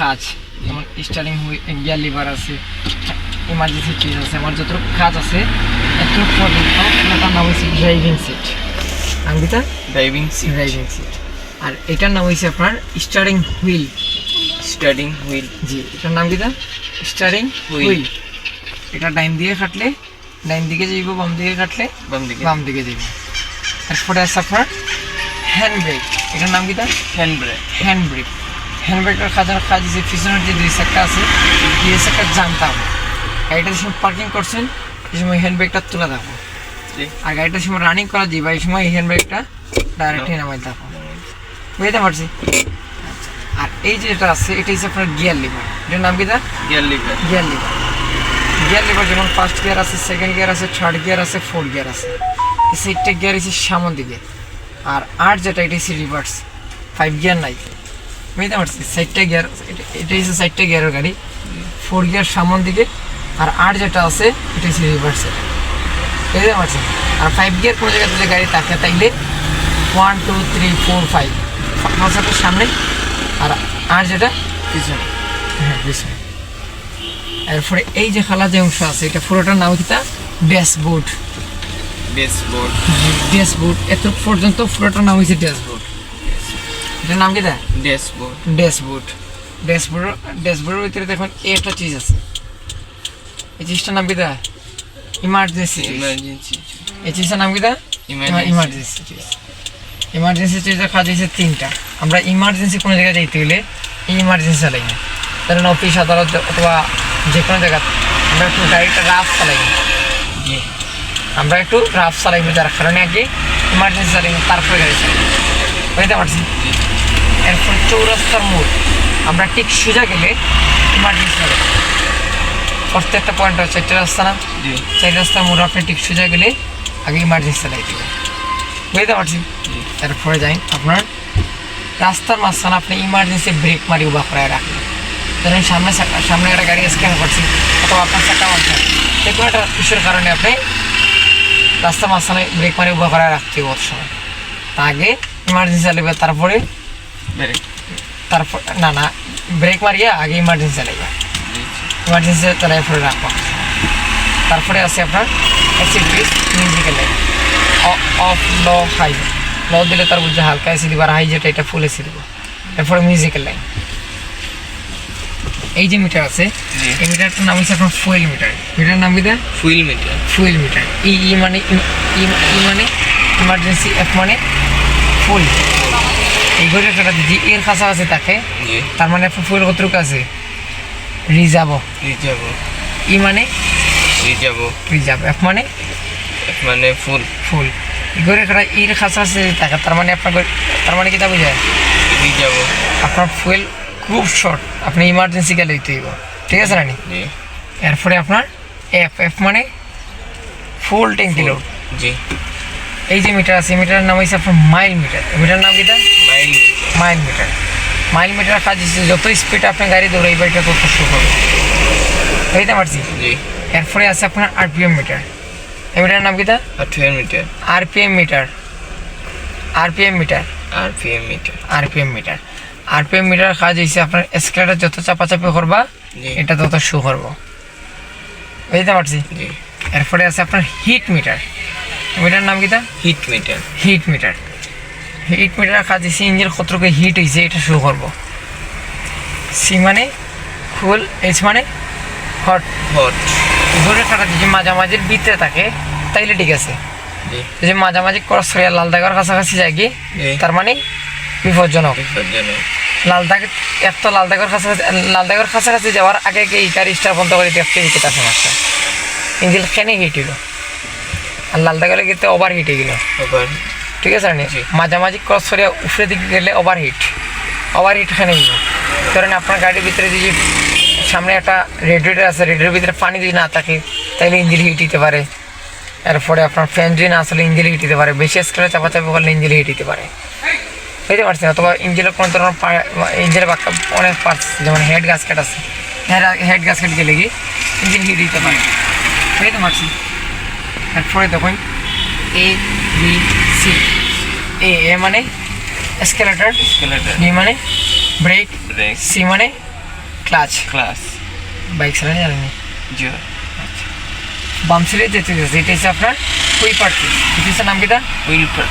কাজ, যেমন steering gear liver আছে, ইমার্জেন্সি চিজ আছে, আমার যতটুকু কাজ আছে এতটুকু পর্যন্ত পুরোটার নাম হয়েছে ড্রাইভিং সিট। আঙ্গিতা ড্রাইভিং সিট। আর এটার নাম হয়েছে আপনার স্টারিং হুইল। জি, এটার নাম কি? Steering wheel. এটা ডাইন দিকে কাটলে ডাইন দিকে যাইব, বাম দিকে কাটলে বাম দিকে যাইব। তারপরে আছে আপনার হ্যান্ড ব্রেক। এটার নাম কি? হ্যান্ড ব্রেকের কাজ হচ্ছে পিছনের যে দুই চাকা আছে, দুই চাকা জানতে হবে। গাড়িটা যে সময় পার্কিং করছেন এই সময় হ্যান্ড ব্রেকটা তুলে দেবো, আর গাড়িটার সময় রানিং করা দিবা এই সময় হ্যান্ড ব্রেকটা ডাইরেক্টলি নামাই দেবো। বুঝতে পারছি? আর এই যে এটা আছে এটা হচ্ছে আপনার গিয়ার লিভার। এটার নাম কি? গিয়ার লিভার যেমন ফার্স্ট গিয়ার আছে, সেকেন্ড গিয়ার আছে, থার্ড গিয়ার আছে, ফোর্থ গিয়ার আছে। সেটটা গিয়ার হচ্ছে সামন দিকে, আর যেটা এটা হচ্ছে রিভার্স, 5 গিয়ার নাই। বুঝতে পারছি? সাইডটা গিয়ার, এটা হচ্ছে সাইডটা গিয়ারের গাড়ি, 4 গিয়ার সামন দিকে, আর যেটা আছে এটা হচ্ছে রিভার্সে। বুঝতে পারছি? আর 5 গিয়ার কোনো জায়গায় যদি গাড়ি থাকে তাইলে 1 2 3 4 5 পাঁচটার সামনে, আর যেটা পিছনে। হ্যাঁ, পিছনে। এরপরে এই যে খালা যে অংশ আছে এটা পুরোটার নাম কি? ড্যাশবোর্ড। এত পর্যন্ত পুরোটার নাম হয়েছে ড্যাশবোর্ড। এটার নাম কি? ড্যাশবোর্ডের ভিতরে দেখুন একটা চিজ আছে, এই চিজটার নাম কি? ইমার্জেন্সি। এই চিজটার নাম কি? ইমার্জেন্সি চিজের কাজ হয়েছে 3টা। আমরা ইমার্জেন্সি কোনো জায়গায় যাইতে গেলে এই ইমার্জেন্সি চালাই না, ধরেন অফিস আদালত অথবা যে কোনো জায়গা আমরা একটু গাড়িটা রাফ চালাই না। আমরা একটু রাফ চালাইবো, যার কারণে আগে ইমার্জেন্সি চালাইবো, তারপরে গাড়ি চালাইবো। বুঝতে পারছি? এরপর চৌরাস্তার মোড় আমরা ঠিক সোজা গেলে ইমার্জেন্সি চালাইবো। প্রত্যেকটা পয়েন্ট হচ্ছে 4টা রাস্তা না, 4 রাস্তার মোড় আপনি ঠিক সোজা গেলে আগে ইমার্জেন্সি চালাই দেবেন। বুঝতে পারছি? এরপরে যাই আপনার রাস্তার মাঝখানে আপনি ইমার্জেন্সি ব্রেক মারি উবা করায় রাখবেন। ধরেন সামনে একটা গাড়ি স্ক্যান করছি অথবা আপনার চাকা মারছেন, যে কোনো একটা ইস্যুর কারণে আপনি রাস্তার মাঝখানে ব্রেক মারি উবা করায় রাখতে হবে। সময় তা আগে ইমার্জেন্সি চালাবে, তারপরে না ব্রেক মারিয়া আগে ইমার্জেন্সি চালাইবা, ইমার্জেন্সি চালাই পরে রাখবো। তারপরে আছে আপনার মিউজিক্যাল লাইন, অফ ল হাই। ল দিলে তার বুঝে হালকা এসে দিব, আর হাই যেটা এটা ফুল এসে দিব। এরপরে মিউজিক্যাল লাইন। এই যে মিটার আছে এই মিটারটার নাম হচ্ছে আপনার ফুয়েল মিটার। মিটার নাম কি? Fuel metre. ই মানে ইমার্জেন্সি, এফ মানে ফুল। এই ঘড়ির কাটা যদি এর কাছাকাছি থাকে তার মানে আপনার ফুয়েল কতটুকু আছে? রিজার্ভ। ই মানে রিজার্ভ, এফ মানে ফুল। ঘড়ির কাটা এর কাছাকাছি থাকে তার মানে কি তা বোঝায়? রিজার্ভ। আপনার ফুয়েল খুব শর্ট, আপনি ইমার্জেন্সি গেলে দিতে হইব। ঠিক আছে রানি? এরপরে আপনার এফ মানে ফুল ট্যাঙ্কি লোড। এই যে মিটার আছে মিটারের নাম হচ্ছে আপনার মাইল মিটার। মিটার নাম কি? মাইল মিটার কাজ হচ্ছে যত স্পিড আপনি গাড়ি দৌড়াইবে এটা তত শো করবে। বুঝতে পারছি? এরপরে আছে আপনার আরপিএম মিটার। এই মিটারের নাম কি? আরপিএম মিটার কাজ হয়েছে আপনার স্কেলারটা যত চাপাচাপি করবা এটা তত শো করবো। বুঝতে পারছি? এরপরে আছে আপনার হিট মিটার। মিটার নাম কি? হিট মিটার কাজ হয়েছে ইঞ্জিন কতটুকু হিট হয়েছে এটা শো করবো। সি মানে কুল, এইচ মানে হট। ঘুরে কাটা যদি মাঝামাঝির ভিতরে থাকে তাইলে ঠিক আছে, যদি মাঝামাঝি ক্রস করে লাল দাগের কাছাকাছি যায় কি তার মানে বিপজ্জনক। লাল দাগের কাছাকাছি যাওয়ার আগে এই গাড়ি স্টার্ট বন্ধ করে দেখতে দিতে তার সমস্যা, ইঞ্জিন কেন হিট হইল, আর লাল দাগের গেলে ওভার হিট হয়ে গেল। ঠিক আছে নি? মাঝামাঝি ক্রস করে উপরে দিকে গেলে ওভার হিট কেন হইব? ধরেন আপনার গাড়ির ভিতরে যদি সামনে একটা রেডিয়েটর আছে, রেডিয়েটরের ভিতরে পানি যদি না থাকে তাহলে ইঞ্জিন হিট হতে পারে। এরপরে আপনার ফ্যান যদি না আসলে ইঞ্জিন হিট হতে পারে, বেশি স্কেলে চাপাচাপি করলে ইঞ্জিন হিট হতে পারে। বুঝতে পারছি? অথবা ইঞ্জিনের কোনো ধরনের ইঞ্জিনের বাক্কা অনেক পার্টস যেমন হেড গাস্কেট আছে, হেড গাস্কেট গেলে গিয়ে ইঞ্জিন হিট দিতে পারে। বুঝতে পারছি? এরপরে দেখুন এ বি সি। এ মানে স্কেলেটর, বি মানে ব্রেক, সি মানে ক্লাচ ক্লাস বাইক চালানো জানেনি। জি বাম সাইডে যেতে যেতে এটা হচ্ছে আপনার হুইপার পিস, পিসের নাম কিটা হুইপার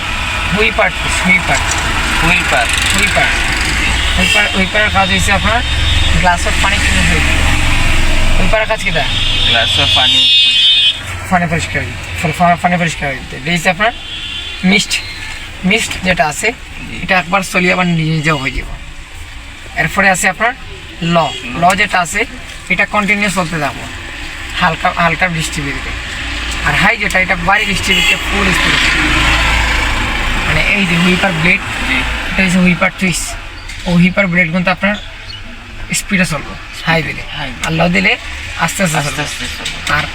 হুইপার পিস, হুইপার হুইপার হুইপার হুইপার হুইপারের কাজ হয়েছে আপনার গ্লাসের পানি কিনে হয়ে দিবে। হুইপারের কাজ কিটা গ্লাসের পানি পানি পরিষ্কার পানি পরিষ্কার দিতে। এটা হচ্ছে আপনার মিস্ট যেটা আছে এটা একবার চলিয়ে আবার নিজে নিজেও হয়ে যাব। এরপরে আছে আপনার ল যেটা আছে এটা কন্টিনিউ চলতে থাকবো হালকা হালকা বৃষ্টি বেরিয়ে। আর হাই যেটা এটা বাড়ি বৃষ্টি বেরিয়ে ফুল স্পিড, মানে এই যে হুইপার ব্লেড জি এটা হচ্ছে হুইপার টুইস্ট। ও হুইপার ব্লেড কিন্তু আপনার স্পিডে চলবো হাই দিলে, আর ল দিলে আস্তে আস্তে আস্তে চলবে। আস্তে চলো আর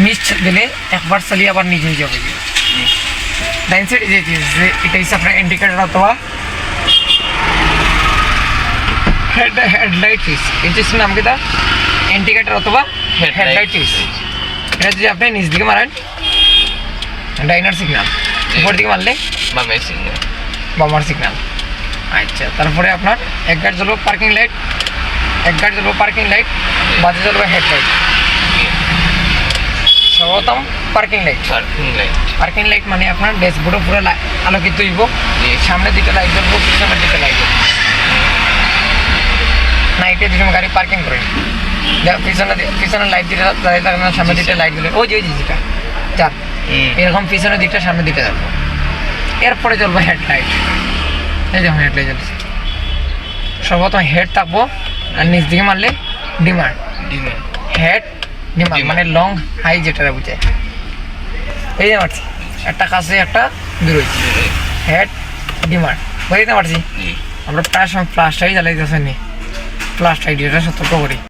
মিস্ট দিলে একবার চালিয়ে আবার নিজে নিজে হয়ে যাবে। জি ডাইন সাইড এটা হচ্ছে আপনার ইন্ডিকেটার অথবা হেডলাইট সুইচ। এই যে নাম কি তার ইন্ডিকেটার অথবা হেডলাইট সুইচ। এটা যদি আপনি নিচ দিকে মারেন ডাইনার সিগন্যাল, উপর দিকে মারলে বামে সিগন্যাল বামার সিগন্যাল। আচ্ছা, তারপরে আপনার এক গাড়ি জ্বলবো পার্কিং লাইট, এক গাড়ি জ্বলবো পার্কিং লাইট, বাজে জ্বলবো হেডলাইট। সর্বপ্রথম parking light. Parking light parking light মানে আপনার ড্যাশবোর্ডে পুরো আলোকিত হইব, জি সামনে দুটো লাইট জ্বলবো, পিছনে দুটো লাইট জ্বলবো। নাইটে দুজন গাড়ি পার্কিং করেন, পিছনে লাইট দিতে দাঁড়িয়ে থাকবে না, সামনে দিকে লাইট দিলে ওই যে যেটা চার এরকম পিছনে দিকটা সামনে দিকে যাবো। এরপরে জ্বলবো হেডলাইট। এই যেমন হেডলাইট জ্বলছে, সর্বপ্রথম হেড থাকবো আর নিচ দিকে মারলে ডিমার। ডিমে হেড ডিমার ডিমার। মানে লং হাই যেটা বুঝায়। এই যে মারছি একটা কাছে একটা দূরে, হেড ডিমার বুঝতে পারছি। জি আমরা প্রায় সময় ফ্লাশটাই জ্বালাই দিতেছি নি, ফ্লাশটাই এটা সতর্ক করি।